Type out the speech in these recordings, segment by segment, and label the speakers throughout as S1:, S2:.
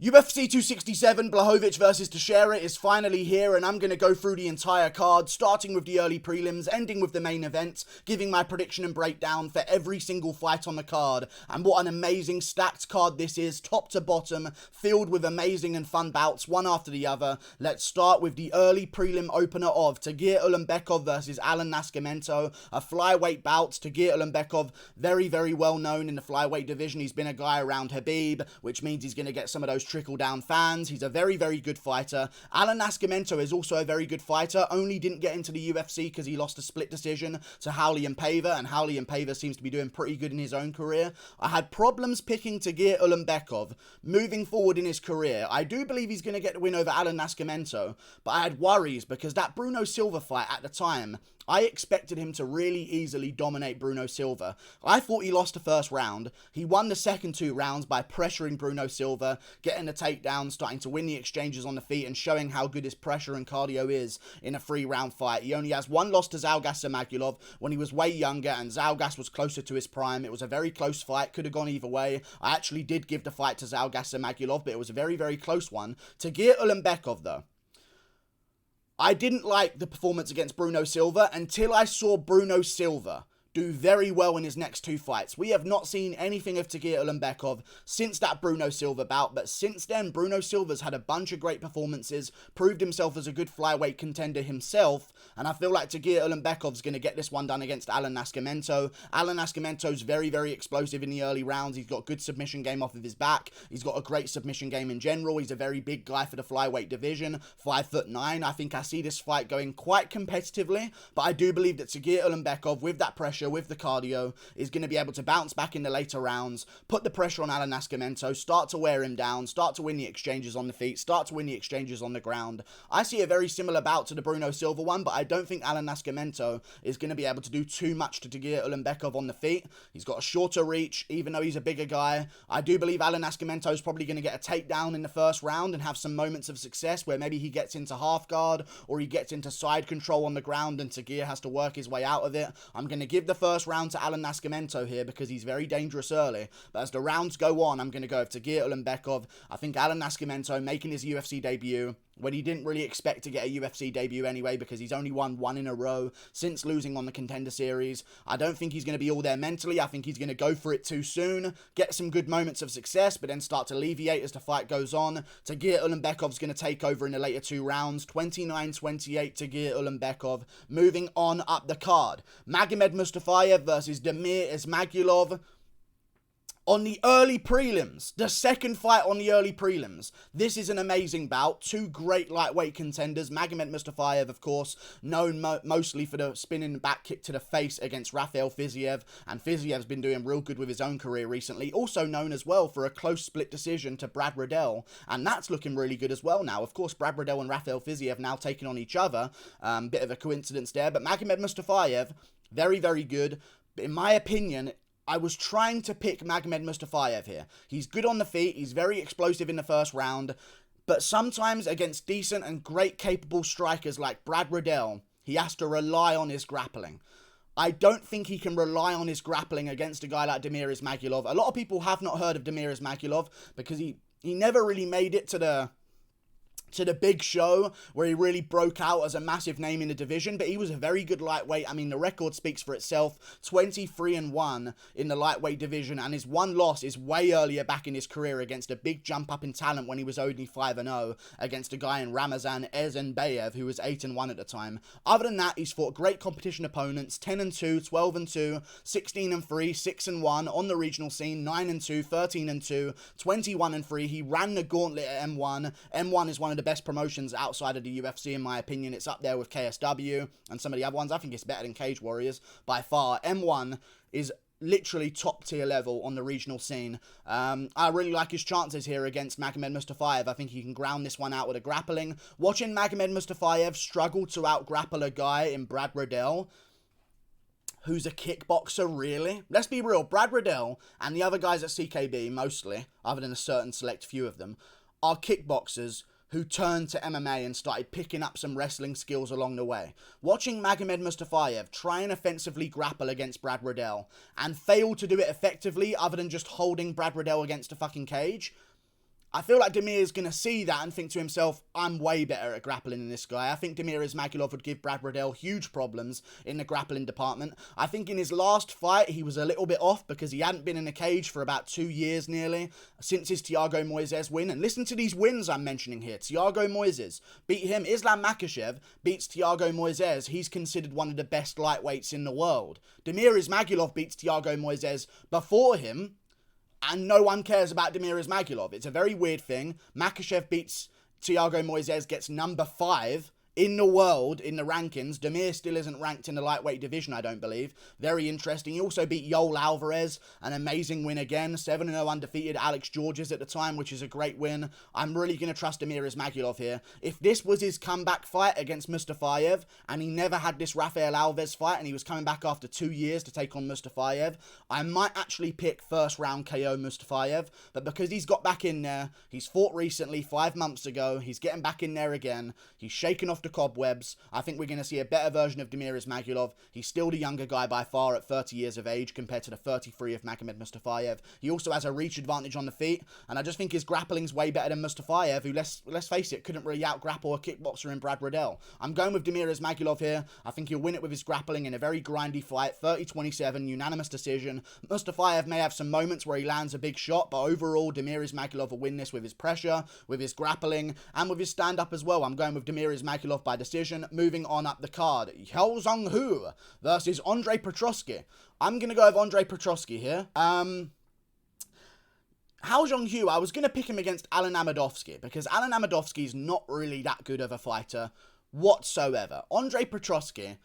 S1: UFC 267 Blachowicz versus Teixeira is finally here, and I'm going to go through the entire card, starting with the early prelims, ending with the main event, giving my prediction and breakdown for every single fight on the card. And what an amazing stacked card this is, top to bottom, filled with amazing and fun bouts, one after the other. Let's start with the early prelim opener of Tagir Ulanbekov versus Allan Nascimento, a flyweight bout. Tagir Ulanbekov, very, very well known in the flyweight division. He's been a guy around Khabib, which means he's going to get some of those trickle-down fans. He's a very, very good fighter. Allan Nascimento is also a very good fighter, only didn't get into the UFC because he lost a split decision to Ulanbekov, and Ulanbekov seems to be doing pretty good in his own career. I had problems picking Tagir Ulanbekov moving forward in his career. I do believe he's going to get the win over Allan Nascimento, but I had worries because that Bruno Silva fight at the time, I expected him to really easily dominate Bruno Silva. I thought he lost the first round. He won the second two rounds by pressuring Bruno Silva, getting the takedown, starting to win the exchanges on the feet, and showing how good his pressure and cardio is in a 3-round fight. He only has one loss to Ismagulov when he was way younger, and Zalgas was closer to his prime. It was a very close fight, could have gone either way. I actually did give the fight to Ismagulov, but it was a very, very close one. Tagir Ulanbekov, though, I didn't like the performance against Bruno Silva until I saw Bruno Silva do very well in his next two fights. We have not seen anything of Tagir Ulanbekov since that Bruno Silva bout, but since then, Bruno Silva's had a bunch of great performances, proved himself as a good flyweight contender himself, and I feel like Tagir Ulanbekov's going to get this one done against Allan Nascimento. Allan Nascimento's very, very explosive in the early rounds. He's got good submission game off of his back. He's got a great submission game in general. He's a very big guy for the flyweight division, 5'9". I think I see this fight going quite competitively, but I do believe that Tagir Ulanbekov, with that pressure, with the cardio, is going to be able to bounce back in the later rounds, put the pressure on Allan Nascimento, start to wear him down, start to win the exchanges on the feet, start to win the exchanges on the ground. I see a very similar bout to the Bruno Silva one, but I don't think Allan Nascimento is going to be able to do too much to Tagir Ulanbekov on the feet. He's got a shorter reach, even though he's a bigger guy. I do believe Allan Nascimento is probably going to get a takedown in the first round and have some moments of success where maybe he gets into half guard or he gets into side control on the ground and Tagir has to work his way out of it. I'm going to give the first round to Allan Nascimento here because he's very dangerous early, but as the rounds go on, I'm going to go with Tagir Ulanbekov. I think Allan Nascimento making his UFC debut when he didn't really expect to get a UFC debut anyway because he's only won one in a row since losing on the Contender Series. I don't think he's going to be all there mentally. I think he's going to go for it too soon, get some good moments of success, but then start to alleviate as the fight goes on. Tagir Ulanbekov's going to take over in the later two rounds, 29-28 Tagir Ulanbekov. Moving on up the card, Magomed Mustafaev versus Damir Ismagulov. On the early prelims, the second fight on the early prelims, this is an amazing bout. Two great lightweight contenders. Magomed Mustafaev, of course, known mostly for the spinning back kick to the face against Rafael Fiziev, and Fiziev's been doing real good with his own career recently. Also known as well for a close split decision to Brad Riddell, and that's looking really good as well now. Of course, Brad Riddell and Rafael Fiziev now taking on each other. Bit of a coincidence there, but Magomed Mustafaev, very, very good. But in my opinion, I was trying to pick Magomed Mustafaev here. He's good on the feet, he's very explosive in the first round, but sometimes against decent and great capable strikers like Brad Riddell, he has to rely on his grappling. I don't think he can rely on his grappling against a guy like Damir Ismagulov. A lot of people have not heard of Damir Ismagulov because he never really made it to the big show where he really broke out as a massive name in the division, but he was a very good lightweight. I mean, the record speaks for itself, 23-1 in the lightweight division, and his one loss is way earlier back in his career against a big jump up in talent when he was only 5-0 against a guy in Ramazan Ezenbayev who was 8-1 at the time. Other than that, he's fought great competition opponents, 10-2, 12-2, 16-3, 6-1 on the regional scene, 9-2, 13-2, 21-3. He ran the gauntlet at M1. M1 is one of the best promotions outside of the UFC, in my opinion. It's up there with KSW and some of the other ones. I think it's better than Cage Warriors by far. M1 is literally top tier level on the regional scene. I really like his chances here against Magomed Mustafaev. I think he can ground this one out with a grappling. Watching Magomed Mustafaev struggle to out grapple a guy in Brad Riddell, who's a kickboxer, really? Let's be real, Brad Riddell and the other guys at CKB, mostly, other than a certain select few of them, are kickboxers who turned to MMA and started picking up some wrestling skills along the way. Watching Magomed Mustafaev try and offensively grapple against Brad Riddell and fail to do it effectively other than just holding Brad Riddell against a fucking cage, I feel like Damir is going to see that and think to himself, I'm way better at grappling than this guy. I think Damir Ismagulov would give Brad Riddell huge problems in the grappling department. I think in his last fight, he was a little bit off because he hadn't been in a cage for about 2 years nearly since his Thiago Moises win. And listen to these wins I'm mentioning here. Thiago Moises beat him. Islam Makhachev beats Thiago Moises. He's considered one of the best lightweights in the world. Damir Ismagulov beats Thiago Moises before him. And no one cares about Damir Ismagulov. It's a very weird thing. Makhachev beats Thiago Moises, gets number 5 in the world in the rankings. Damir still isn't ranked in the lightweight division, I don't believe. Very interesting. He also beat Yoel Alvarez, an amazing win again. 7-0 undefeated Alex Georges at the time, which is a great win. I'm really going to trust Damir Ismagulov here. If this was his comeback fight against Mustafaev, and he never had this Rafael Alves fight, and he was coming back after 2 years to take on Mustafaev, I might actually pick first round KO Mustafaev. But because he's got back in there, he's fought recently, 5 months ago, he's getting back in there again, he's shaken off the cobwebs. I think we're going to see a better version of Damir Ismagulov. He's still the younger guy by far at 30 years of age compared to the 33 of Magomed Mustafaev. He also has a reach advantage on the feet, and I just think his grappling's way better than Mustafaev, who, let's face it, couldn't really out-grapple a kickboxer in Brad Riddell. I'm going with Damir Ismagulov here. I think he'll win it with his grappling in a very grindy fight. 30-27, unanimous decision. Mustafaev may have some moments where he lands a big shot, but overall, Damir Ismagulov will win this with his pressure, with his grappling, and with his stand-up as well. I'm going with Damir Ismagulov by decision. Moving on up the card, Yaozong versus Andre Petrovski. I'm going to go with Andre Petrovski here. Yaozong, I was going to pick him against Allan Amedovski because Allan Amedovski is not really that good of a fighter whatsoever. Andre Petrovski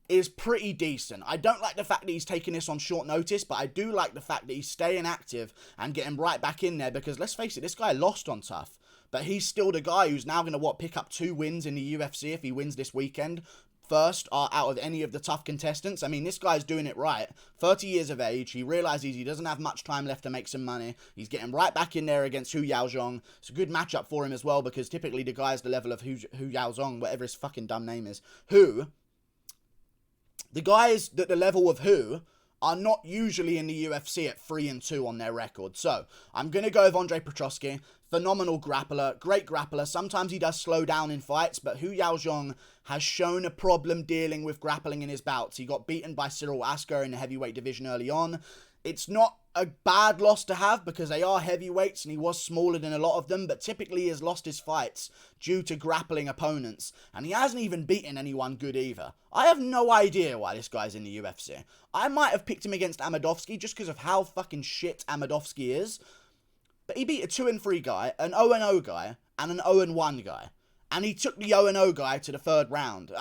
S1: is pretty decent. I don't like the fact that he's taking this on short notice, but I do like the fact that he's staying active and getting right back in there because, let's face it, this guy lost on Tough. But he's still the guy who's now going to, pick up 2 wins in the UFC if he wins this weekend. First out of any of the Tough contestants. I mean, this guy's doing it right. 30 years of age. He realizes he doesn't have much time left to make some money. He's getting right back in there against Yaozong. It's a good matchup for him as well because typically the guy's the level of Yaozong, whatever his fucking dumb name is. The guys at the level of are not usually in the UFC at 3-2 on their record. So, I'm going to go with Andre Petrovski. Phenomenal grappler, great grappler. Sometimes he does slow down in fights, but Yaozong has shown a problem dealing with grappling in his bouts. He got beaten by Cyril Asker in the heavyweight division early on. It's not a bad loss to have because they are heavyweights and he was smaller than a lot of them, but typically he has lost his fights due to grappling opponents, and he hasn't even beaten anyone good either. I have no idea why this guy's in the UFC. I might have picked him against Amedovski just because of how fucking shit Amedovski is, but he beat a 2-3 guy, an 0-0 guy, and an 0-1 guy, and he took the 0-0 guy to the 3rd round.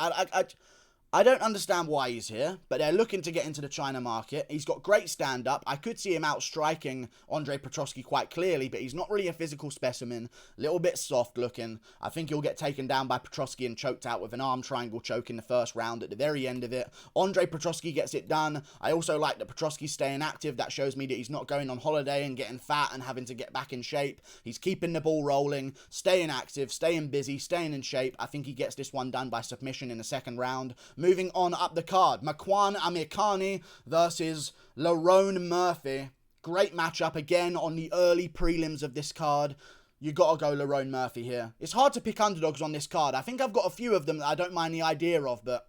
S1: I don't understand why he's here, but they're looking to get into the China market. He's got great stand-up. I could see him outstriking Andre Petrovski quite clearly, but he's not really a physical specimen. A little bit soft-looking. I think he'll get taken down by Petrovski and choked out with an arm triangle choke in the 1st round at the very end of it. Andre Petrovski gets it done. I also like that Petrovski's staying active. That shows me that he's not going on holiday and getting fat and having to get back in shape. He's keeping the ball rolling, staying active, staying busy, staying in shape. I think he gets this one done by submission in the 2nd round. Moving on up the card, Makwan Amirkhani versus Lerone Murphy. Great matchup again on the early prelims of this card. You gotta go Lerone Murphy here. It's hard to pick underdogs on this card. I think I've got a few of them that I don't mind the idea of, but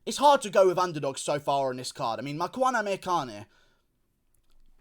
S1: it's hard to go with underdogs so far on this card. I mean, Makwan Amirkhani,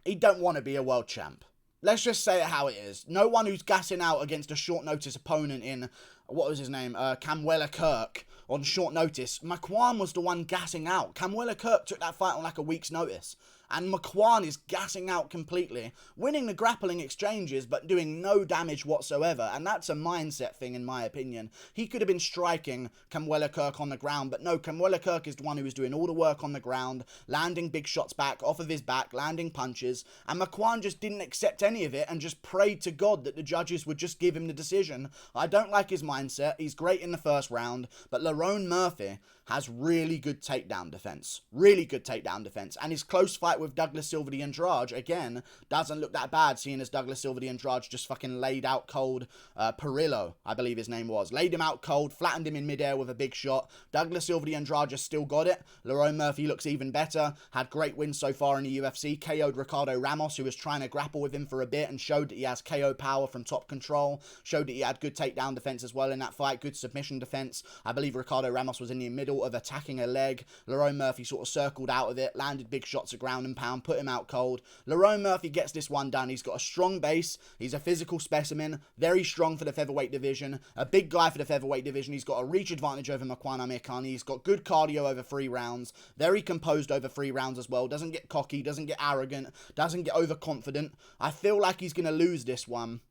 S1: he don't want to be a world champ. Let's just say it how it is. No one who's gassing out against a short notice opponent in, what was his name, Kamwela Kirk, on short notice. Makwan was the one gassing out. Kamwela Kirk took that fight on like a week's notice. And Makwan is gassing out completely, winning the grappling exchanges, but doing no damage whatsoever. And that's a mindset thing, in my opinion. He could have been striking Kamwela Kirk on the ground, but no, Kamwela Kirk is the one who is doing all the work on the ground, landing big shots back, off of his back, landing punches. And Makwan just didn't accept any of it and just prayed to God that the judges would just give him the decision. I don't like his mindset. He's great in the 1st round, but Lerone Murphy has really good takedown defense. Really good takedown defense. And his close fight with with Douglas Silva the Andrade, again, doesn't look that bad, seeing as Douglas Silva the Andrade just fucking laid out cold Perillo, I believe his name was. Laid him out cold, flattened him in midair with a big shot. Douglas Silva the Andrade just still got it. Lerone Murphy looks even better. Had great wins so far in the UFC. KO'd Ricardo Ramos, who was trying to grapple with him for a bit, and showed that he has KO power from top control. Showed that he had good takedown defense as well in that fight. Good submission defense. I believe Ricardo Ramos was in the middle of attacking a leg. Lerone Murphy sort of circled out of it, landed big shots at ground and pound, put him out cold. Lerone Murphy gets this one done. He's got a strong base. He's a physical specimen. Very strong for the featherweight division. A big guy for the featherweight division. He's got a reach advantage over Makwan Amirkhani. He's got good cardio over 3 rounds. Very composed over 3 rounds as well. Doesn't get cocky. Doesn't get arrogant. Doesn't get overconfident. I feel like he's going to lose this one.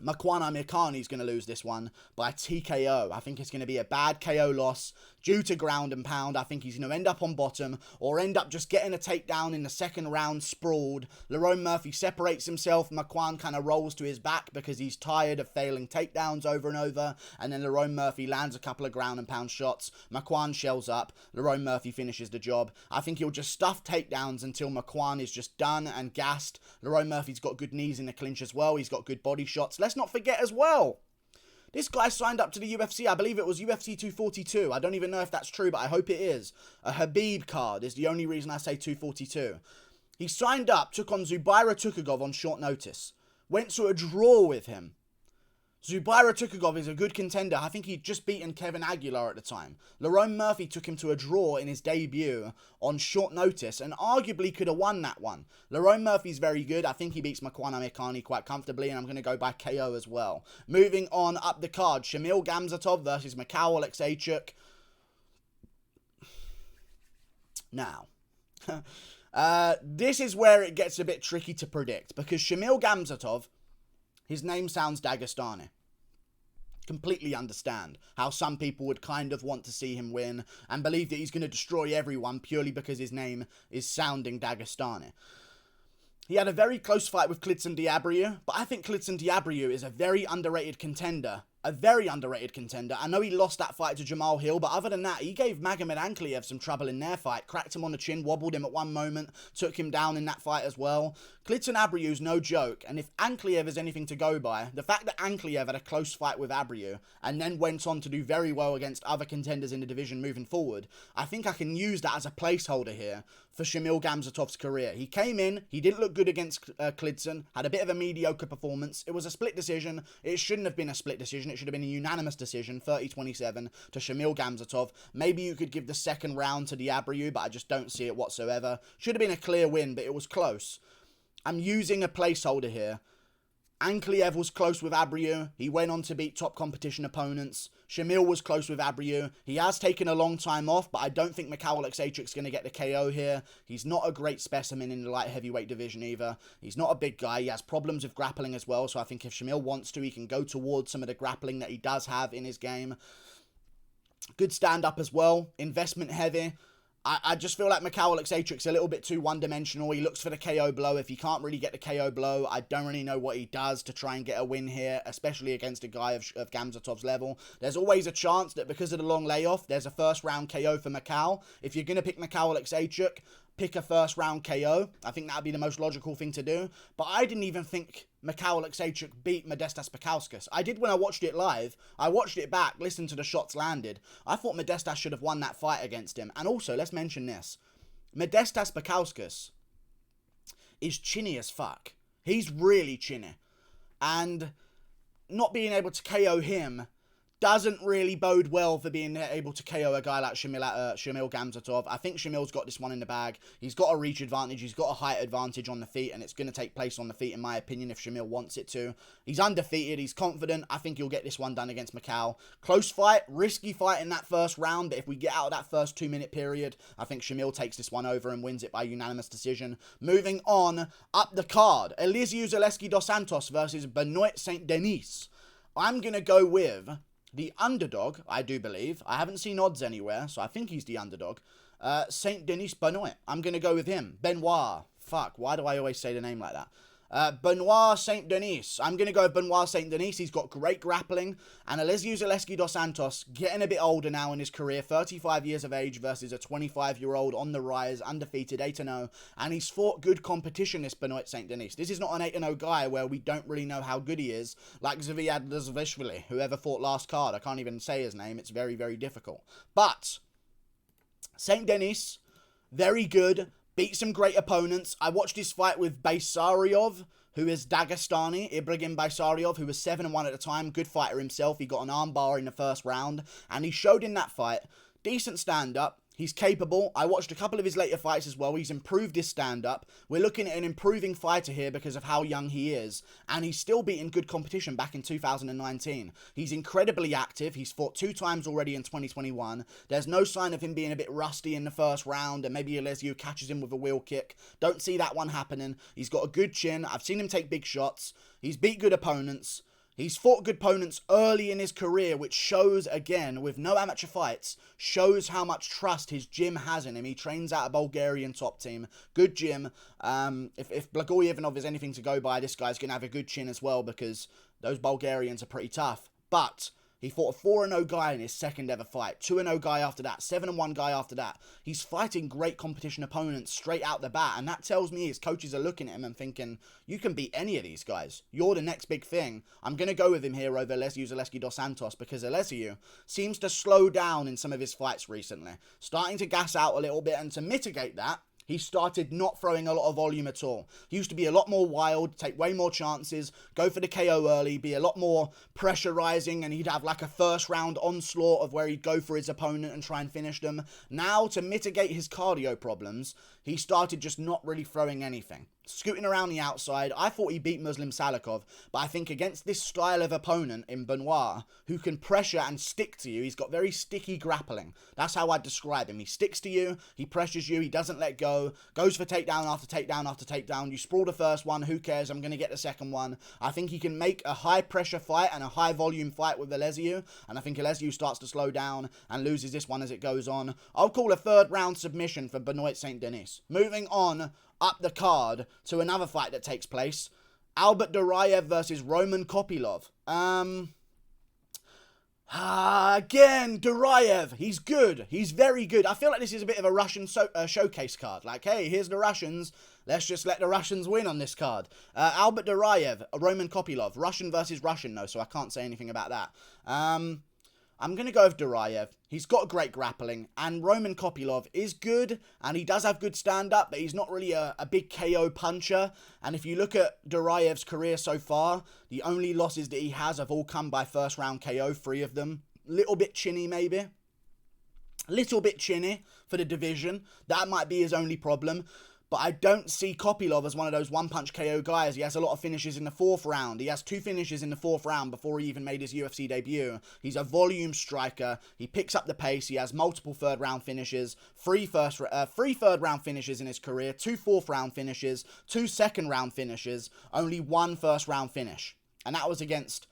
S1: Makwan Amirkhani is going to lose this one by TKO. I think it's going to be a bad KO loss due to ground and pound. I think he's going to end up on bottom or end up just getting a takedown in the second round sprawled. Lerone Murphy separates himself. Makwan kind of rolls to his back because he's tired of failing takedowns over and over. And then Lerone Murphy lands a couple of ground and pound shots. Makwan shells up. Lerone Murphy finishes the job. I think he'll just stuff takedowns until Makwan is just done and gassed. Lerone Murphy's got good knees in the clinch as well. He's got good body shots. Let's not forget as well, this guy signed up to the UFC. I believe it was UFC 242. I don't even know if that's true, but I hope it is. A Khabib card is the only reason I say 242. He signed up, took on Zubaira Tukhugov on short notice. Went to a draw with him. Zubaira Tukhugov is a good contender. I think he'd just beaten Kevin Aguilar at the time. Lerone Murphy took him to a draw in his debut on short notice and arguably could have won that one. Lerone Murphy's very good. I think he beats Makwan Amirkhani quite comfortably, and I'm going to go by KO as well. Moving on up the card, Shamil Gamzatov versus Michal Oleksiejczuk. Now, this is where it gets a bit tricky to predict, because Shamil Gamzatov, his name sounds Dagestani. Completely understand how some people would kind of want to see him win and believe that he's going to destroy everyone purely because his name is sounding Dagestani. He had a very close fight with Klidson Diabriu, but I think Klidson Diabriu is a very underrated contender. A very underrated contender. I know he lost that fight to Jamal Hill, but other than that, he gave Magomed Ankalaev some trouble in their fight. Cracked him on the chin, wobbled him at one moment, took him down in that fight as well. Klidson Abriu's no joke, and if Ankalaev is anything to go by, the fact that Ankalaev had a close fight with Abriu and then went on to do very well against other contenders in the division moving forward, I think I can use that as a placeholder here for Shamil Gamzatov's career. He came in, he didn't look good against Klidson, had a bit of a mediocre performance. It was a split decision. It shouldn't have been a split decision. It should have been a unanimous decision, 30-27 to Shamil Gamzatov. Maybe you could give the second round to Diabriu, but I just don't see it whatsoever. Should have been a clear win, but it was close. I'm using a placeholder here. Ankalaev was close with Abriu. He went on to beat top competition opponents. Shamil was close with Abriu. He has taken a long time off, but I don't think Michal Oleksiejczuk's going to get the KO here. He's not a great specimen in the light heavyweight division either. He's not a big guy. He has problems with grappling as well, so I think if Shamil wants to, he can go towards some of the grappling that he does have in his game. Good stand-up as well. Investment heavy. I just feel like Michal Oleksiejczuk's a little bit too one-dimensional. He looks for the KO blow. If he can't really get the KO blow, I don't really know what he does to try and get a win here, especially against a guy of Gamzatov's level. There's always a chance that because of the long layoff, there's a first-round KO for Michal. If you're going to pick Michal Oleksiejczuk, pick a first-round KO. I think that would be the most logical thing to do. But I didn't even think Michal Oleksiejczuk beat Modestas Bukauskas. I did when I watched it live. I watched it back, listened to the shots landed. I thought Modestas should have won that fight against him. And also, let's mention this. Modestas Bukauskas is chinny as fuck. He's really chinny. And not being able to KO him doesn't really bode well for being able to KO a guy like Shamil Gamzatov. I think Shamil's got this one in the bag. He's got a reach advantage. He's got a height advantage on the feet, and it's going to take place on the feet, in my opinion, if Shamil wants it to. He's undefeated. He's confident. I think he'll get this one done against Michal. Close fight, risky fight in that first round, but if we get out of that first 2-minute period, I think Shamil takes this one over and wins it by unanimous decision. Moving on up the card, Elizeu Zaleski dos Santos versus Benoit St. Denis. I'm going to go with the underdog, I do believe. I haven't seen odds anywhere, so I think he's the underdog. St. Denis Benoit. I'm going to go with him. Benoit. Fuck, why do I always say the name like that? Benoit Saint Denis. I'm going to go with Benoit Saint Denis. He's got great grappling. And Elizeu Zaleski dos Santos, getting a bit older now in his career. 35 years of age versus a 25-year-old on the rise, undefeated, 8-0. And he's fought good competition, this Benoit Saint Denis. This is not an 8-0 guy where we don't really know how good he is. Like Zviad Zvishvili, whoever fought last card. I can't even say his name. It's very, very difficult. But Saint Denis, very good. Beat some great opponents. I watched his fight with Baysaryov, who is Dagestani. Ibrahim Baysaryov, who was 7-1 at the time. Good fighter himself. He got an armbar in the first round. And he showed in that fight decent stand-up. He's capable. I watched a couple of his later fights as well. He's improved his stand-up. We're looking at an improving fighter here because of how young he is. And he's still beating good competition back in 2019. He's incredibly active. He's fought 2 times already in 2021. There's no sign of him being a bit rusty in the first round. And maybe Elizeu catches him with a wheel kick. Don't see that one happening. He's got a good chin. I've seen him take big shots. He's beat good opponents. He's fought good opponents early in his career, which shows, again, with no amateur fights, shows how much trust his gym has in him. He trains at a Bulgarian top team. Good gym. If Blachowicz is anything to go by, this guy's going to have a good chin as well because those Bulgarians are pretty tough. But he fought a 4-0 guy in his second ever fight. 2-0 guy after that. 7-1 guy after that. He's fighting great competition opponents straight out the bat. And that tells me his coaches are looking at him and thinking, you can beat any of these guys. You're the next big thing. I'm going to go with him here over Elizeu Zaleski dos Santos because Elizeu seems to slow down in some of his fights recently. Starting to gas out a little bit, and to mitigate that, he started not throwing a lot of volume at all. He used to be a lot more wild, take way more chances, go for the KO early, be a lot more pressurizing, and he'd have like a first round onslaught of where he'd go for his opponent and try and finish them. Now, to mitigate his cardio problems, he started just not really throwing anything. Scooting around the outside. I thought he beat Muslim Salikov, but I think against this style of opponent in Benoit, who can pressure and stick to you, he's got very sticky grappling. That's how I'd describe him. He sticks to you, he pressures you, he doesn't let go, goes for takedown after takedown after takedown. You sprawl the first one, who cares, I'm going to get the second one. I think he can make a high pressure fight and a high volume fight with Elizeu, and I think Elizeu starts to slow down and loses this one as it goes on. I'll call a third round submission for Benoit Saint Denis. Moving on up the card to another fight that takes place. Albert Duraev versus Roman Kopylov. Again, Duraev. He's good. He's very good. I feel like this is a bit of a Russian showcase card. Like, hey, here's the Russians. Let's just let the Russians win on this card. Albert Duraev, Roman Kopylov. Russian versus Russian, though, so I can't say anything about that. I'm going to go with Duraev. He's got great grappling, and Roman Kopylov is good, and he does have good stand-up, but he's not really a big KO puncher. And if you look at Duraev's career so far, the only losses that he has have all come by first-round KO, 3 of them. Little bit chinny, maybe. Little bit chinny for the division. That might be his only problem. But I don't see Kopylov as one of those one-punch KO guys. He has a lot of finishes in the 4th round. He has 2 finishes in the 4th round before he even made his UFC debut. He's a volume striker. He picks up the pace. He has multiple third-round finishes, 3 third-round finishes in his career, 2 4th-round finishes, 2 second-round finishes, only 1 first-round finish. And that was against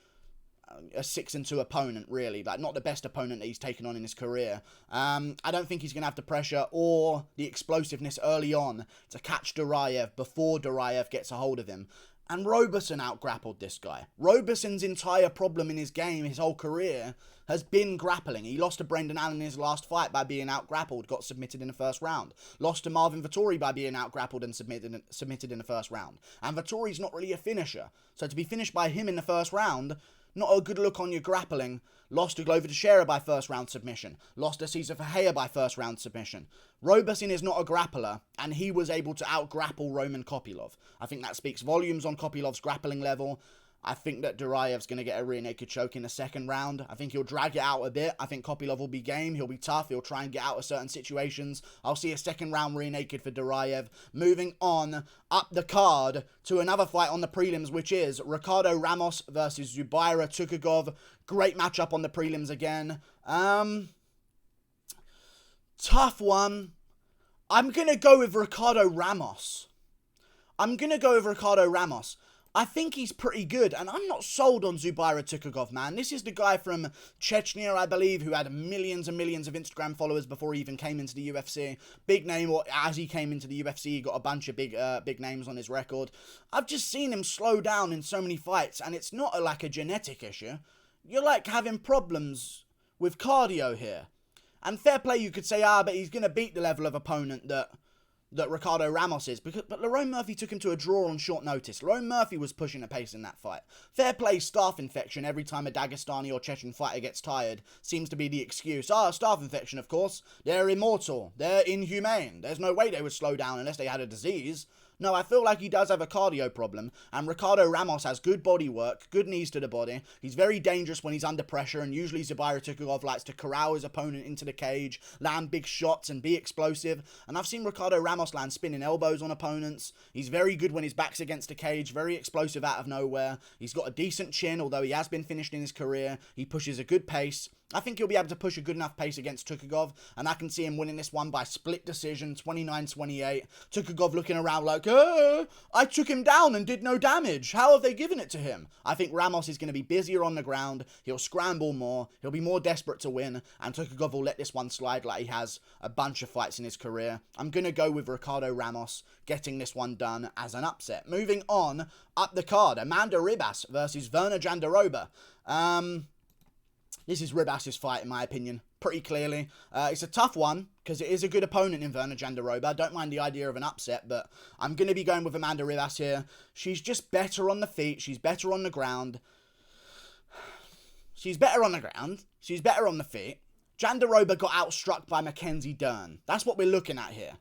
S1: a 6-2 opponent, really. Like, not the best opponent that he's taken on in his career. I don't think he's going to have the pressure or the explosiveness early on to catch Duraev before Duraev gets a hold of him. And Roberson out-grappled this guy. Roberson's entire problem in his game, his whole career, has been grappling. He lost to Brendan Allen in his last fight by being out-grappled, got submitted in the first round. Lost to Marvin Vettori by being out-grappled and submitted in the first round. And Vettori's not really a finisher. So to be finished by him in the first round, not a good look on your grappling. Lost to Glover Teixeira by first round submission. Lost to Cesar Ferreira by first round submission. Roberson is not a grappler, and he was able to out-grapple Roman Kopylov. I think that speaks volumes on Kopylov's grappling level. I think that Duraev's going to get a rear naked choke in the second round. I think he'll drag it out a bit. I think Kopylov will be game. He'll be tough. He'll try and get out of certain situations. I'll see a second round rear naked for Duraev. Moving on up the card to another fight on the prelims, which is Ricardo Ramos versus Zubaira Tukhugov. Great matchup on the prelims again. Tough one. I'm going to go with Ricardo Ramos. I think he's pretty good, and I'm not sold on Zubaira Tukhugov, man. This is the guy from Chechnya, I believe, who had millions and millions of Instagram followers before he even came into the UFC. Big name, or as he came into the UFC, he got a bunch of big names on his record. I've just seen him slow down in so many fights, and it's not like a genetic issue. You're like having problems with cardio here. And fair play, you could say, but he's going to beat the level of opponent that Ricardo Ramos is, but Lerone Murphy took him to a draw on short notice. Lerone Murphy was pushing the pace in that fight. Fair play, staph infection every time a Dagestani or Chechen fighter gets tired seems to be the excuse. Staph infection, of course. They're immortal. They're inhumane. There's no way they would slow down unless they had a disease. No, I feel like he does have a cardio problem, and Ricardo Ramos has good body work, good knees to the body. He's very dangerous when he's under pressure, and usually Zubaira Tukhugov likes to corral his opponent into the cage, land big shots, and be explosive. And I've seen Ricardo Ramos land spinning elbows on opponents. He's very good when his back's against the cage, very explosive out of nowhere. He's got a decent chin, although he has been finished in his career. He pushes a good pace. I think he'll be able to push a good enough pace against Tukhugov, and I can see him winning this one by split decision, 29-28. Tukhugov looking around like, I took him down and did no damage. How have they given it to him? I think Ramos is going to be busier on the ground. He'll scramble more. He'll be more desperate to win, and Tukhugov will let this one slide like he has a bunch of fights in his career. I'm going to go with Ricardo Ramos getting this one done as an upset. Moving on up the card, Amanda Ribas versus Virna Jandiroba. This is Ribas' fight, in my opinion, pretty clearly. It's a tough one, because it is a good opponent in Virna Jandiroba. I don't mind the idea of an upset, but I'm going to be going with Amanda Ribas here. She's just better on the feet. She's better on the ground. She's better on the ground. She's better on the feet. Jandiroba got outstruck by Mackenzie Dern. That's what we're looking at here.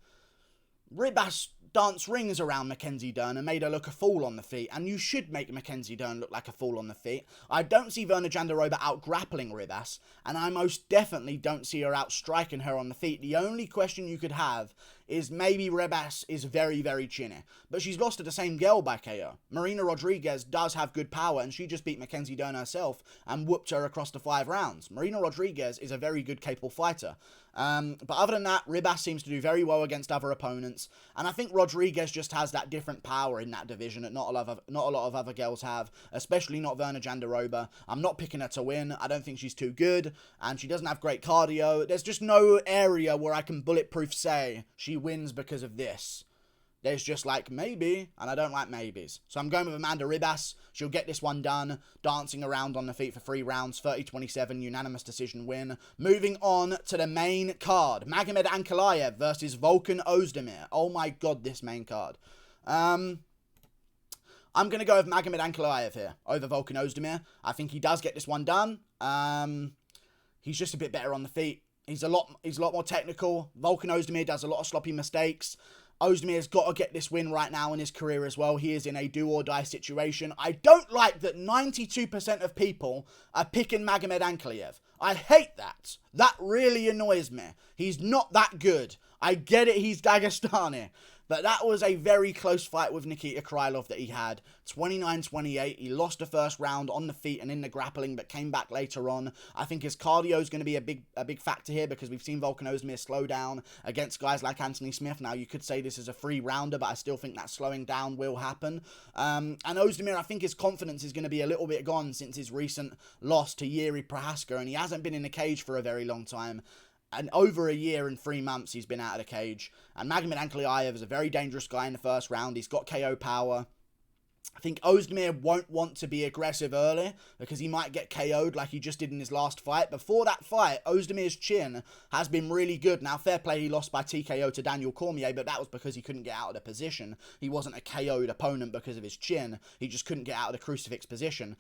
S1: Ribas danced rings around Mackenzie Dern and made her look a fool on the feet, and you should make Mackenzie Dern look like a fool on the feet. I don't see Virna Jandiroba out-grappling Ribas, and I most definitely don't see her out-striking her on the feet. The only question you could have is maybe Ribas is very, very chinny, but she's lost to the same girl by KO. Marina Rodriguez does have good power, and she just beat Mackenzie Dern herself and whooped her across the 5 rounds. Marina Rodriguez is a very good, capable fighter. But other than that, Ribas seems to do very well against other opponents, and I think Rodriguez just has that different power in that division that not a lot of other girls have, especially not Virna Jandiroba. I'm not picking her to win. I don't think she's too good, and she doesn't have great cardio. There's just no area where I can bulletproof say she wins because of this. There's just like maybe, and I don't like maybes. So I'm going with Amanda Ribas. She'll get this one done, dancing around on the feet for 3 rounds, 30-27, unanimous decision win. Moving on to the main card, Magomed Ankalaev versus Volkan Ozdemir. Oh my god, this main card. I'm going to go with Magomed Ankalaev here over Volkan Ozdemir. I think he does get this one done. He's just a bit better on the feet. He's a lot more technical. Volkan Ozdemir does a lot of sloppy mistakes. Ozdemir's got to get this win right now in his career as well. He is in a do-or-die situation. I don't like that 92% of people are picking Magomed Ankalaev. I hate that. That really annoys me. He's not that good. I get it, he's Dagestani. But that was a very close fight with Nikita Krylov that he had. 29-28. He lost the first round on the feet and in the grappling, but came back later on. I think his cardio is going to be a big factor here, because we've seen Volkan Ozdemir slow down against guys like Anthony Smith. Now, you could say this is a free rounder, but I still think that slowing down will happen. And Ozdemir, I think his confidence is going to be a little bit gone since his recent loss to Jiří Procházka, and he hasn't been in the cage for a very long time. And over a year and 3 months he's been out of the cage. And Magomed Ankalaev is a very dangerous guy in the first round. He's got KO power. I think Ozdemir won't want to be aggressive early, because he might get KO'd like he just did in his last fight. Before that fight, Ozdemir's chin has been really good. Now, fair play, he lost by TKO to Daniel Cormier, but that was because he couldn't get out of the position. He wasn't a KO'd opponent because of his chin. He just couldn't get out of the crucifix position.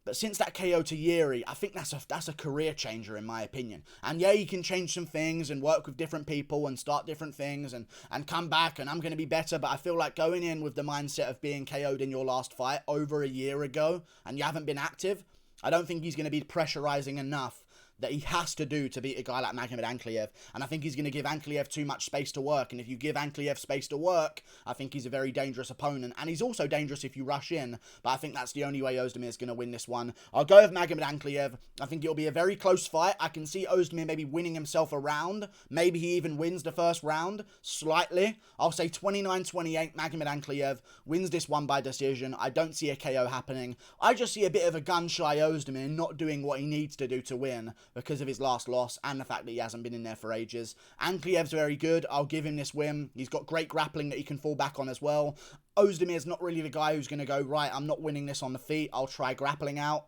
S1: But since that KO to Jiří, I think that's a career changer in my opinion. And yeah, he can change some things and work with different people and start different things and come back, and I'm going to be better. But I feel like going in with the mindset of being KO'd in your last fight over a year ago and you haven't been active, I don't think he's going to be pressurizing enough that he has to do to beat a guy like Magomed Ankalaev. And I think he's going to give Ankalaev too much space to work. And if you give Ankalaev space to work, I think he's a very dangerous opponent. And he's also dangerous if you rush in. But I think that's the only way Ozdemir is going to win this one. I'll go with Magomed Ankalaev. I think it'll be a very close fight. I can see Ozdemir maybe winning himself a round. Maybe he even wins the first round slightly. I'll say 29-28. Magomed Ankalaev wins this one by decision. I don't see a KO happening. I just see a bit of a gun-shy Ozdemir not doing what he needs to do to win because of his last loss and the fact that he hasn't been in there for ages. Ankalaev's very good. I'll give him this win. He's got great grappling that he can fall back on as well. Ozdemir's not really the guy who's going to go, right, I'm not winning this on the feet. I'll try grappling out.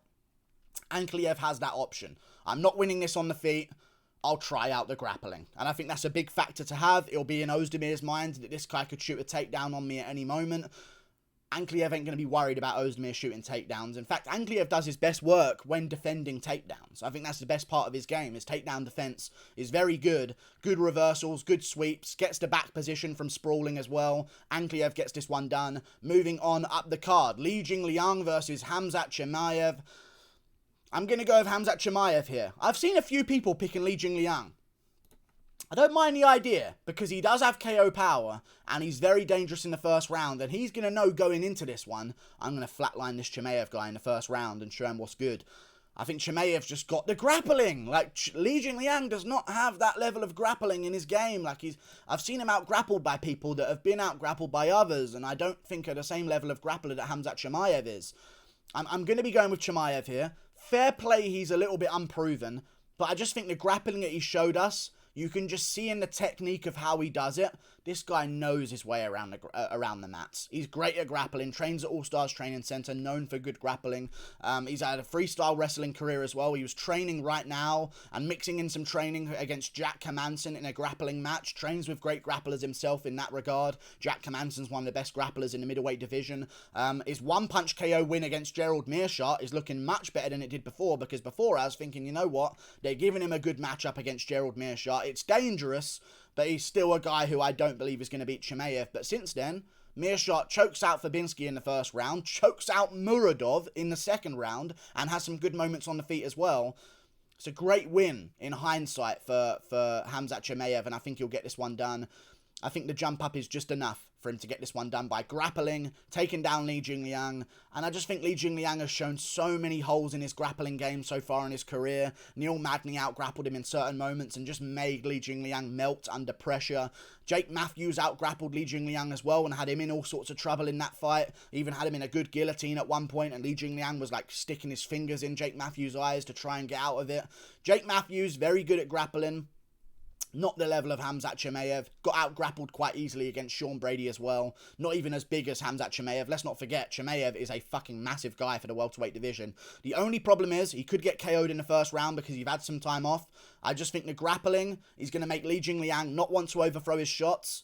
S1: Ankalaev has that option. I'm not winning this on the feet. I'll try out the grappling. And I think that's a big factor to have. It'll be in Ozdemir's mind that this guy could shoot a takedown on me at any moment. Ankalaev ain't going to be worried about Ozdemir shooting takedowns. In fact, Ankalaev does his best work when defending takedowns. I think that's the best part of his game. His takedown defense is very good. Good reversals, good sweeps, gets to back position from sprawling as well. Ankalaev gets this one done. Moving on up the card, Li Jingliang versus Khamzat Chimaev. I'm going to go with Khamzat Chimaev here. I've seen a few people picking Li Jingliang. I don't mind the idea, because he does have KO power, and he's very dangerous in the first round, and he's going to know going into this one, I'm going to flatline this Chimaev guy in the first round and show him what's good. I think Chimaev's just got the grappling. Like, Li Jingliang does not have that level of grappling in his game. Like, I've seen him out-grappled by people that have been out-grappled by others, and I don't think are the same level of grappler that Khamzat Chimaev is. I'm going to be going with Chimaev here. Fair play, he's a little bit unproven, but I just think the grappling that he showed us, you can just see in the technique of how he does it, this guy knows his way around the mats. He's great at grappling, trains at All Stars Training Center, known for good grappling. He's had a freestyle wrestling career as well. He was training right now and mixing in some training against Jack Hermansson in a grappling match. Trains with great grapplers himself in that regard. Jack Hermansson's one of the best grapplers in the middleweight division. His one-punch KO win against Gerald Meerschaert is looking much better than it did before, because before I was thinking, you know what, they're giving him a good matchup against Gerald Meerschaert. It's dangerous, but he's still a guy who I don't believe is going to beat Chimaev. But since then, Meerschaert chokes out Fabinski in the first round, chokes out Muradov in the second round, and has some good moments on the feet as well. It's a great win in hindsight for Khamzat Chimaev, and I think he'll get this one done. I think the jump up is just enough for him to get this one done by grappling, taking down Li Jingliang. And I just think Li Jingliang has shown so many holes in his grappling game so far in his career. Neil Magny out-grappled him in certain moments and just made Li Jingliang melt under pressure. Jake Matthews out-grappled Li Jingliang as well and had him in all sorts of trouble in that fight. Even had him in a good guillotine at one point, and Li Jingliang was like sticking his fingers in Jake Matthews' eyes to try and get out of it. Jake Matthews, very good at grappling. Not the level of Khamzat Chimaev. Got out-grappled quite easily against Sean Brady as well. Not even as big as Khamzat Chimaev. Let's not forget, Chimaev is a fucking massive guy for the welterweight division. The only problem is, he could get KO'd in the first round because he's had some time off. I just think the grappling is going to make Li Jingliang not want to overthrow his shots.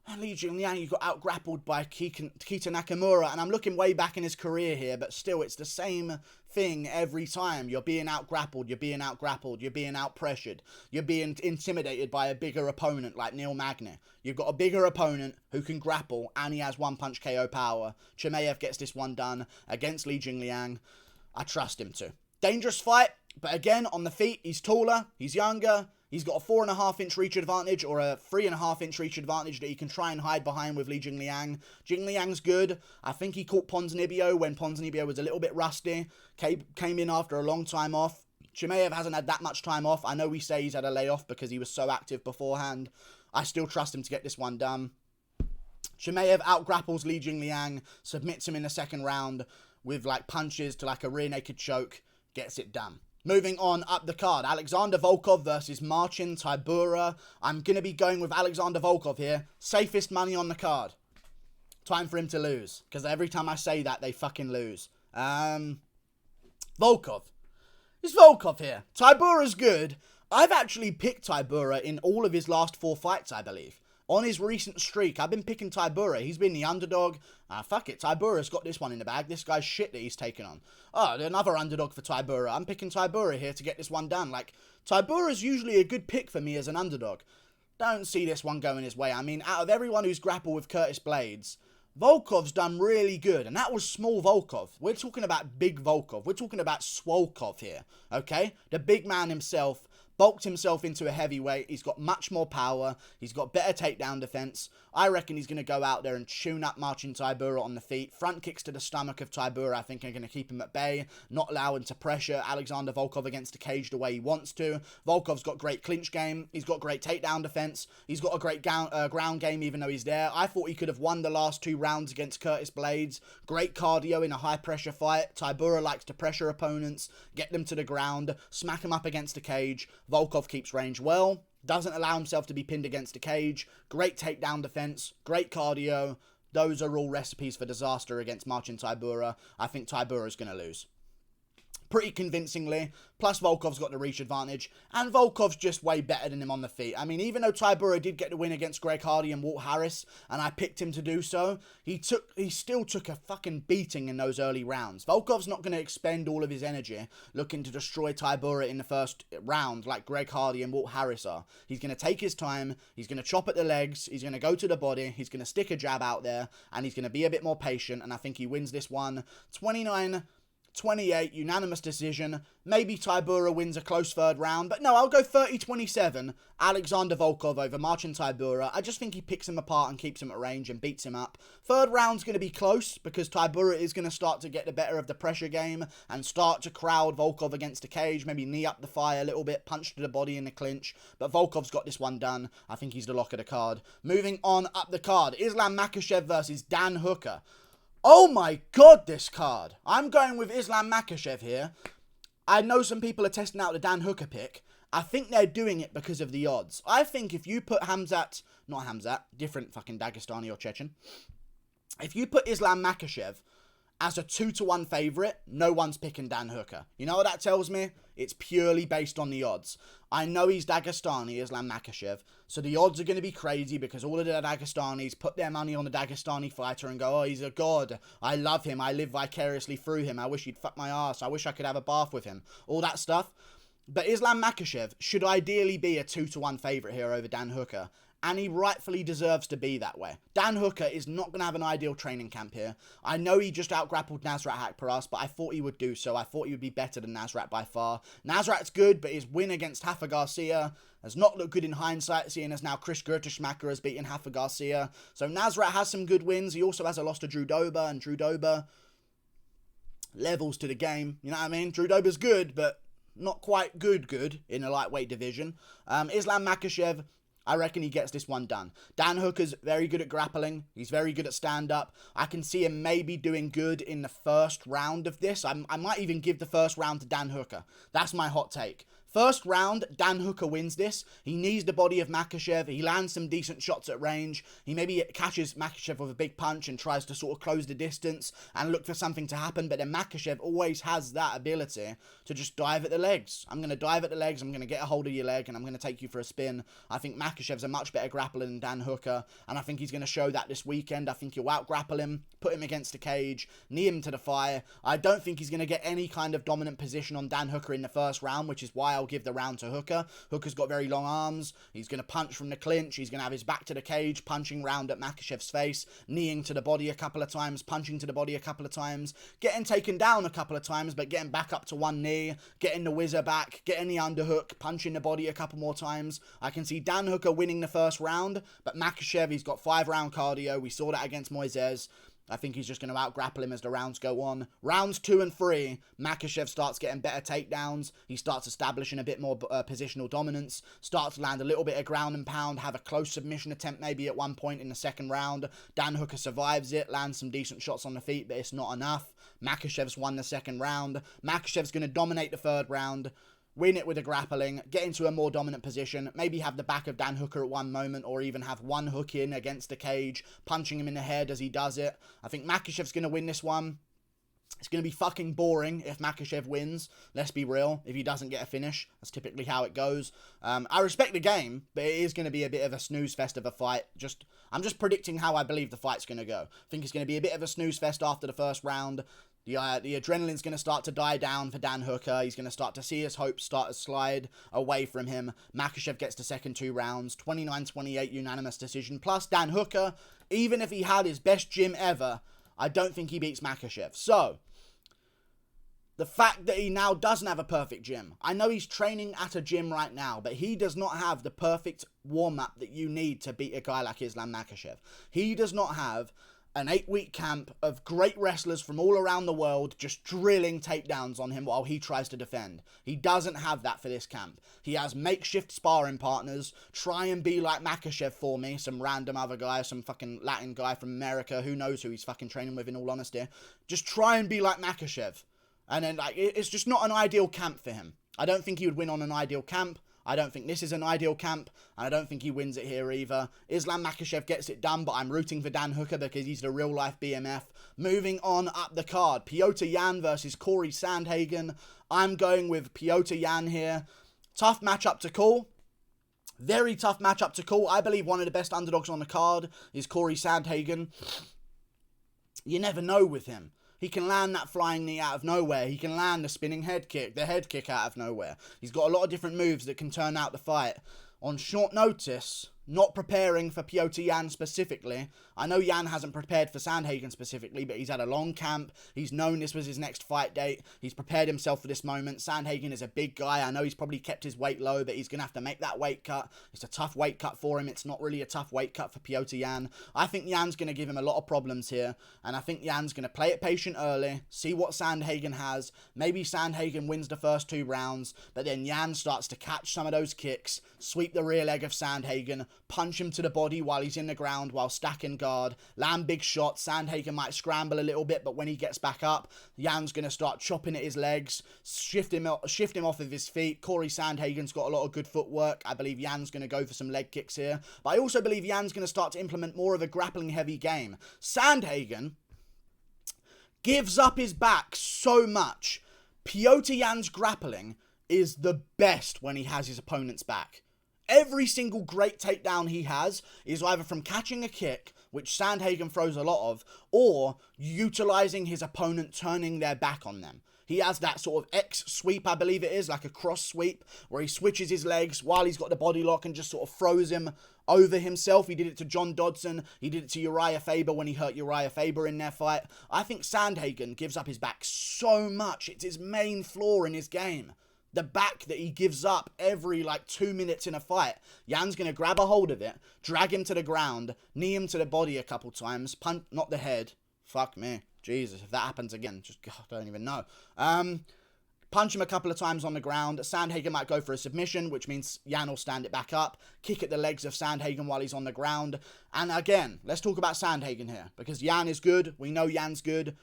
S1: And Li Jingliang, he got out-grappled by Kita Nakamura, and I'm looking way back in his career here, but still, it's the same thing every time. You're being out-grappled, you're being out-grappled, you're being out-pressured, you're being intimidated by a bigger opponent like Neil Magny. You've got a bigger opponent who can grapple, and he has one-punch KO power. Chimaev gets this one done against Li Jingliang. I trust him to. Dangerous fight, but again, on the feet, he's taller, he's younger. He's got a 4.5-inch reach advantage, or a 3.5-inch reach advantage that he can try and hide behind with Li Jingliang. Jingliang's good. I think he caught Ponzinibbio when Ponzinibbio was a little bit rusty. Came in after a long time off. Chimaev hasn't had that much time off. I know we say he's had a layoff because he was so active beforehand. I still trust him to get this one done. Chimaev out-grapples Li Jingliang, submits him in the second round with like punches to like a rear naked choke. Gets it done. Moving on up the card, Alexander Volkov versus Marcin Tybura. I'm going to be going with Alexander Volkov here. Safest money on the card. Time for him to lose, because every time I say that, they fucking lose. Volkov. It's Volkov here. Tybura's good. I've actually picked Tybura in all of his last 4 fights, I believe. On his recent streak, I've been picking Tybura. He's been the underdog. Fuck it. Tybura's got this one in the bag. This guy's shit that he's taken on. Oh, another underdog for Tybura. I'm picking Tybura here to get this one done. Like, Tybura's usually a good pick for me as an underdog. Don't see this one going his way. I mean, out of everyone who's grappled with Curtis Blades, Volkov's done really good, and that was small Volkov. We're talking about big Volkov. We're talking about Swolkov here, okay? The big man himself bulked himself into a heavyweight. He's got much more power. He's got better takedown defense. I reckon he's going to go out there and tune up Marcin Tybura on the feet. Front kicks to the stomach of Tybura, I think, are going to keep him at bay, not allow him to pressure Alexander Volkov against the cage the way he wants to. Volkov's got great clinch game. He's got great takedown defense. He's got a great ground game even though he's there. I thought he could have won the last 2 rounds against Curtis Blades. Great cardio in a high-pressure fight. Tybura likes to pressure opponents, get them to the ground, smack them up against the cage. Volkov keeps range well. Doesn't allow himself to be pinned against a cage. Great takedown defense. Great cardio. Those are all recipes for disaster against Marcin Tybura. I think Tybura is going to lose pretty convincingly. Plus, Volkov's got the reach advantage. And Volkov's just way better than him on the feet. I mean, even though Tybura did get the win against Greg Hardy and Walt Harris, and I picked him to do so, he still took a fucking beating in those early rounds. Volkov's not going to expend all of his energy looking to destroy Tybura in the first round like Greg Hardy and Walt Harris are. He's going to take his time. He's going to chop at the legs. He's going to go to the body. He's going to stick a jab out there. And he's going to be a bit more patient. And I think he wins this one 29-28, unanimous decision. Maybe Tybura wins a close third round. But no, I'll go 30-27. Alexander Volkov over Marcin Tybura. I just think he picks him apart and keeps him at range and beats him up. Third round's going to be close because Tybura is going to start to get the better of the pressure game and start to crowd Volkov against the cage. Maybe knee up the thigh a little bit, punch to the body in the clinch. But Volkov's got this one done. I think he's the lock of the card. Moving on up the card. Islam Makhachev versus Dan Hooker. Oh my god, this card. I'm going with Islam Makhachev here. I know some people are testing out the Dan Hooker pick. I think they're doing it because of the odds. I think if you put different fucking Dagestani or Chechen. If you put Islam Makhachev as a 2-1 favourite, no one's picking Dan Hooker. You know what that tells me? It's purely based on the odds. I know he's Dagestani, Islam Makhachev, so the odds are going to be crazy because all of the Dagestanis put their money on the Dagestani fighter and go, oh, he's a god. I love him. I live vicariously through him. I wish he'd fuck my ass. I wish I could have a bath with him. All that stuff. But Islam Makhachev should ideally be a 2-1 favourite here over Dan Hooker. And he rightfully deserves to be that way. Dan Hooker is not going to have an ideal training camp here. I know he just out-grappled Nasrat Haqparast, but I thought he would do so. I thought he would be better than Nasrat by far. Nasrat's good, but his win against Rafa Garcia has not looked good in hindsight, seeing as now Chris Gertschmacher has beaten Rafa Garcia. So Nasrat has some good wins. He also has a loss to Drew Dober, and Drew Dober levels to the game. You know what I mean? Drew Dober's good, but not quite good in a lightweight division. Islam Makhachev, I reckon he gets this one done. Dan Hooker's very good at grappling. He's very good at stand-up. I can see him maybe doing good in the first round of this. I might even give the first round to Dan Hooker. That's my hot take. First round, Dan Hooker wins this. He knees the body of Makhachev. He lands some decent shots at range. He maybe catches Makhachev with a big punch and tries to sort of close the distance and look for something to happen. But then Makhachev always has that ability to just dive at the legs. I'm going to dive at the legs. I'm going to get a hold of your leg and I'm going to take you for a spin. I think Makhachev's a much better grappler than Dan Hooker. And I think he's going to show that this weekend. I think he'll out-grapple him, put him against the cage, knee him to the thigh. I don't think he's going to get any kind of dominant position on Dan Hooker in the first round, which is why I'll give the round to Hooker. Hooker's got very long arms. He's going to punch from the clinch. He's going to have his back to the cage, punching round at Makhachev's face, kneeing to the body a couple of times, punching to the body a couple of times, getting taken down a couple of times, but getting back up to one knee, getting the whizzer back, getting the underhook, punching the body a couple more times. I can see Dan Hooker winning the first round, but Makhachev, he's got 5-round cardio. We saw that against Moises. I think he's just going to out-grapple him as the rounds go on. Rounds 2 and 3, Makhachev starts getting better takedowns. He starts establishing a bit more positional dominance. Starts to land a little bit of ground and pound. Have a close submission attempt maybe at one point in the second round. Dan Hooker survives it. Lands some decent shots on the feet, but it's not enough. Makhachev's won the second round. Makhachev's going to dominate the third round. Win it with a grappling, get into a more dominant position, maybe have the back of Dan Hooker at one moment, or even have one hook in against the cage, punching him in the head as he does it. I think Makhachev's going to win this one. It's going to be fucking boring if Makhachev wins. Let's be real. If he doesn't get a finish, that's typically how it goes. I respect the game, but it is going to be a bit of a snooze fest of a fight. I'm just predicting how I believe the fight's going to go. I think it's going to be a bit of a snooze fest after the first round. The adrenaline's going to start to die down for Dan Hooker. He's going to start to see his hopes start to slide away from him. Makhachev gets the second 2 rounds. 29-28 unanimous decision. Plus, Dan Hooker Even if he had his best gym ever, I don't think he beats Makhachev. So, the fact that he now doesn't have a perfect gym. I know he's training at a gym right now, but he does not have the perfect warm-up that you need to beat a guy like Islam Makhachev. He does not have an 8-week camp of great wrestlers from all around the world just drilling takedowns on him while he tries to defend. He doesn't have that for this camp. He has makeshift sparring partners. Try and be like Makhachev for me. Some random other guy, some fucking Latin guy from America. Who knows who he's fucking training with, in all honesty. Just try and be like Makhachev. And then, like, it's just not an ideal camp for him. I don't think he would win on an ideal camp. I don't think this is an ideal camp, and I don't think he wins it here either. Islam Makhachev gets it done, but I'm rooting for Dan Hooker because he's the real-life BMF. Moving on up the card, Petr Yan versus Corey Sandhagen. I'm going with Petr Yan here. Tough matchup to call. Very tough matchup to call. I believe one of the best underdogs on the card is Corey Sandhagen. You never know with him. He can land that flying knee out of nowhere. He can land the spinning head kick, the head kick out of nowhere. He's got a lot of different moves that can turn out the fight. On short notice, not preparing for Petr Yan specifically. I know Yan hasn't prepared for Sandhagen specifically, but he's had a long camp. He's known this was his next fight date. He's prepared himself for this moment. Sandhagen is a big guy. I know he's probably kept his weight low, but he's going to have to make that weight cut. It's a tough weight cut for him. It's not really a tough weight cut for Petr Yan. I think Yan's going to give him a lot of problems here, and I think Yan's going to play it patient early, see what Sandhagen has. Maybe Sandhagen wins the first 2 rounds, but then Yan starts to catch some of those kicks, sweep the rear leg of Sandhagen, punch him to the body while he's in the ground while stacking guard, land big shots. Sandhagen might scramble a little bit, but when he gets back up, Yan's going to start chopping at his legs, shift him off of his feet. Corey Sandhagen's got a lot of good footwork. I believe Yan's going to go for some leg kicks here, but I also believe Yan's going to start to implement more of a grappling heavy game. Sandhagen gives up his back so much. Petr Yan's grappling is the best when he has his opponent's back. Every single great takedown he has is either from catching a kick, which Sandhagen throws a lot of, or utilizing his opponent turning their back on them. He has that sort of X sweep, I believe it is, like a cross sweep, where he switches his legs while he's got the body lock and just sort of throws him over himself. He did it to John Dodson. He did it to Uriah Faber when he hurt Uriah Faber in their fight. I think Sandhagen gives up his back so much. It's his main flaw in his game. The back that he gives up every 2 minutes in a fight. Yan's going to grab a hold of it, drag him to the ground, knee him to the body a couple times, punch, not the head. Fuck me. Jesus, if that happens again, just, God, I don't even know. Punch him a couple of times on the ground. Sandhagen might go for a submission, which means Yan will stand it back up, kick at the legs of Sandhagen while he's on the ground. And again, let's talk about Sandhagen here, because Yan is good. We know Yan's good.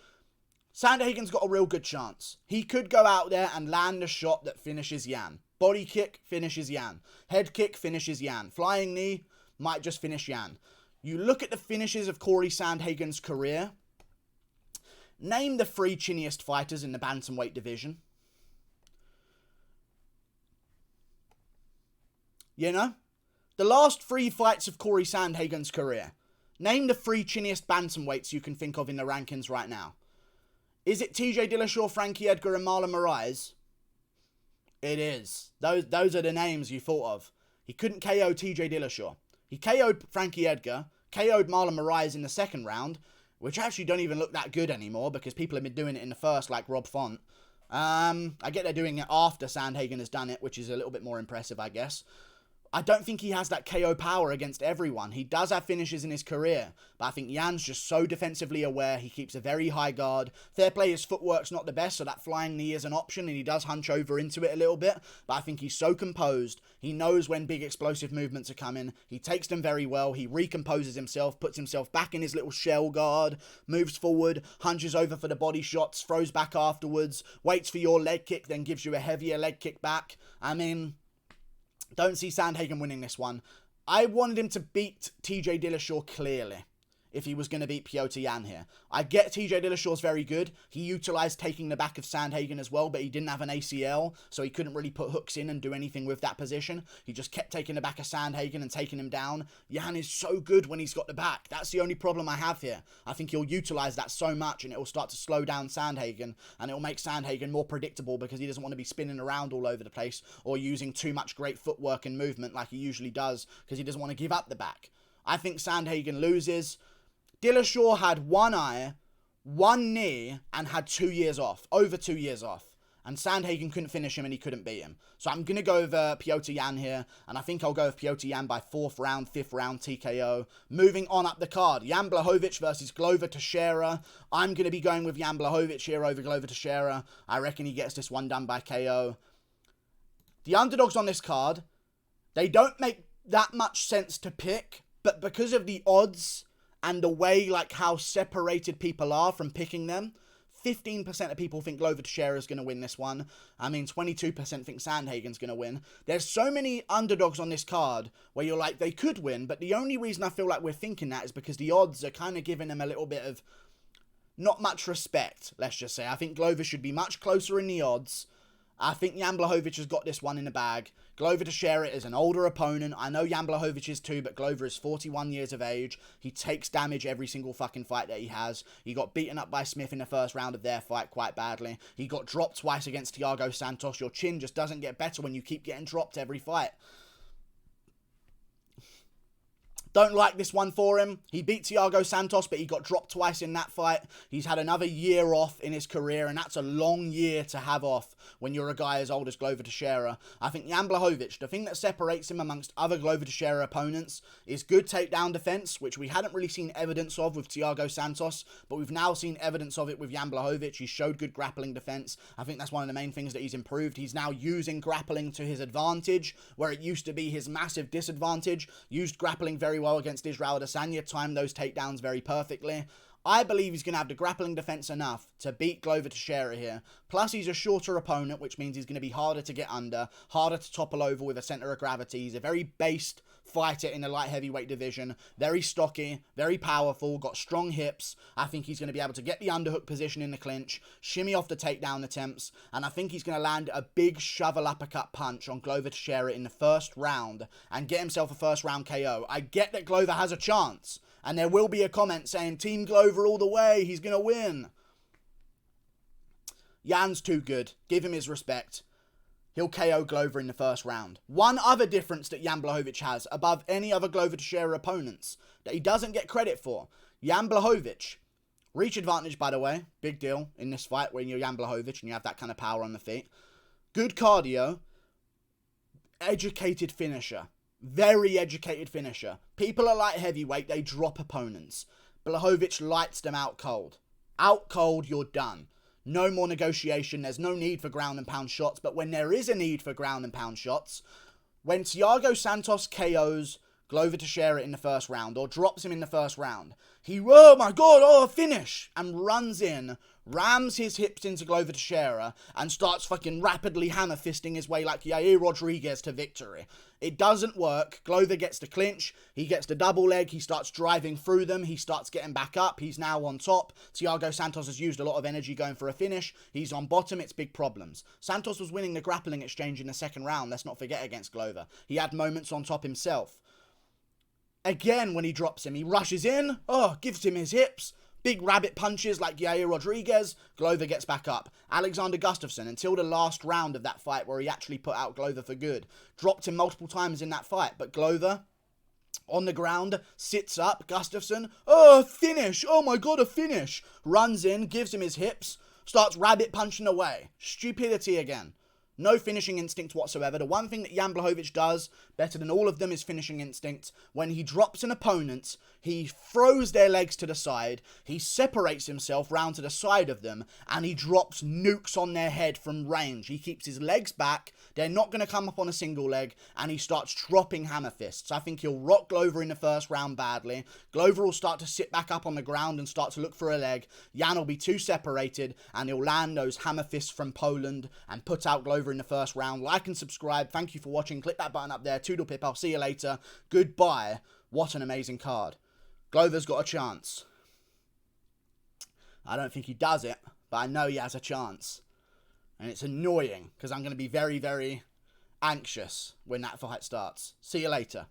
S1: Sandhagen's got a real good chance. He could go out there and land a shot that finishes Yan. Body kick finishes Yan. Head kick finishes Yan. Flying knee might just finish Yan. You look at the finishes of Corey Sandhagen's career. Name the 3 chinniest fighters in the bantamweight division. You know? The last 3 fights of Corey Sandhagen's career. Name the 3 chinniest bantamweights you can think of in the rankings right now. Is it TJ Dillashaw, Frankie Edgar, and Marlon Moraes? It is. Those are the names you thought of. He couldn't KO TJ Dillashaw. He KO'd Frankie Edgar, KO'd Marlon Moraes in the second round, which actually don't even look that good anymore because people have been doing it in the first, like Rob Font. I get they're doing it after Sandhagen has done it, which is a little bit more impressive, I guess. I don't think he has that KO power against everyone. He does have finishes in his career, but I think Yan's just so defensively aware. He keeps a very high guard. Fair play, his footwork's not the best, so that flying knee is an option, and he does hunch over into it a little bit, but I think he's so composed. He knows when big explosive movements are coming. He takes them very well. He recomposes himself, puts himself back in his little shell guard, moves forward, hunches over for the body shots, throws back afterwards, waits for your leg kick, then gives you a heavier leg kick back. I mean, don't see Sandhagen winning this one. I wanted him to beat TJ Dillashaw clearly if he was going to beat Petr Yan here. I get TJ Dillashaw's very good. He utilised taking the back of Sandhagen as well, but he didn't have an ACL, so he couldn't really put hooks in and do anything with that position. He just kept taking the back of Sandhagen and taking him down. Yan is so good when he's got the back. That's the only problem I have here. I think he'll utilise that so much, and it will start to slow down Sandhagen, and it will make Sandhagen more predictable because he doesn't want to be spinning around all over the place or using too much great footwork and movement like he usually does because he doesn't want to give up the back. I think Sandhagen loses. Dillashaw had one eye, one knee, and had 2 years off. Over 2 years off. And Sandhagen couldn't finish him and he couldn't beat him. So I'm going to go with Petr Yan here. And I think I'll go with Petr Yan by 4th round, 5th round TKO. Moving on up the card. Jan Blachowicz versus Glover Teixeira. I'm going to be going with Jan Blachowicz here over Glover Teixeira. I reckon he gets this one done by KO. The underdogs on this card, they don't make that much sense to pick. But because of the odds and the way, like, how separated people are from picking them, 15% of people think Glover Teixeira is going to win this one. I mean, 22% think Sandhagen's going to win. There's so many underdogs on this card where you're like, they could win, but the only reason I feel like we're thinking that is because the odds are kind of giving them a little bit of not much respect, let's just say. I think Glover should be much closer in the odds. I think Jan Blachowicz has got this one in the bag. Glover Teixeira is an older opponent. I know Jan Blachowicz is too, but Glover is 41 years of age. He takes damage every single fucking fight that he has. He got beaten up by Smith in the first round of their fight quite badly. He got dropped twice against Thiago Santos. Your chin just doesn't get better when you keep getting dropped every fight. Don't like this one for him. He beat Thiago Santos, but he got dropped twice in that fight. He's had another year off in his career, and that's a long year to have off when you're a guy as old as Glover Teixeira. I think Jan Blachowicz, the thing that separates him amongst other Glover Teixeira opponents is good takedown defense, which we hadn't really seen evidence of with Thiago Santos, but we've now seen evidence of it with Jan Blachowicz. He showed good grappling defense. I think that's one of the main things that he's improved. He's now using grappling to his advantage, where it used to be his massive disadvantage. Used grappling very well against Israel Adesanya, timed those takedowns very perfectly. I believe he's going to have the grappling defense enough to beat Glover Teixeira here. Plus, he's a shorter opponent, which means he's going to be harder to get under, harder to topple over with a center of gravity. He's a very based fighter in the light heavyweight division. Very stocky, very powerful, got strong hips. I think he's going to be able to get the underhook position in the clinch, shimmy off the takedown attempts, and I think he's going to land a big shovel uppercut punch on Glover Teixeira in the first round and get himself a first round KO. I get that Glover has a chance, and there will be a comment saying, Team Glover all the way, he's going to win. Jan's too good. Give him his respect. He'll KO Glover in the first round. One other difference that Jan Blachowicz has above any other Glover Teixeira opponents that he doesn't get credit for. Jan Blachowicz, reach advantage, by the way, big deal in this fight when you're Jan Blachowicz and you have that kind of power on the feet. Good cardio, educated finisher. Very educated finisher. People are light heavyweight, they drop opponents. Blachowicz lights them out cold. Out cold, you're done. No more negotiation. There's no need for ground and pound shots. But when there is a need for ground and pound shots, when Thiago Santos KOs Glover Teixeira in the first round or drops him in the first round, he, oh my god, oh, finish, and runs in, rams his hips into Glover Teixeira and starts fucking rapidly hammer fisting his way like Yair Rodriguez to victory. It doesn't work. Glover gets the clinch. He gets the double leg. He starts driving through them. He starts getting back up. He's now on top. Thiago Santos has used a lot of energy going for a finish. He's on bottom. It's big problems. Santos was winning the grappling exchange in the second round. Let's not forget against Glover. He had moments on top himself. Again, when he drops him, he rushes in. Oh, gives him his hips. Big rabbit punches like Yair Rodriguez. Glover gets back up. Alexander Gustafsson, until the last round of that fight where he actually put out Glover for good, dropped him multiple times in that fight. But Glover, on the ground, sits up. Gustafsson, oh, finish. Oh my god, a finish. Runs in, gives him his hips, starts rabbit punching away. Stupidity again. No finishing instinct whatsoever. The one thing that Jan Blachowicz does better than all of them is finishing instinct. When he drops an opponent, he throws their legs to the side, he separates himself round to the side of them, and he drops nukes on their head from range. He keeps his legs back, they're not going to come up on a single leg, and he starts dropping hammer fists. I think he'll rock Glover in the first round badly. Glover will start to sit back up on the ground and start to look for a leg. Jan will be too separated, and he'll land those hammer fists from Poland and put out Glover in the first round. Like and subscribe. Thank you for watching. Click that button up there. Toodle pip. I'll see you later. Goodbye. What an amazing card. Glover's got a chance. I don't think he does it, but I know he has a chance. And it's annoying because I'm going to be very, very anxious when that fight starts. See you later.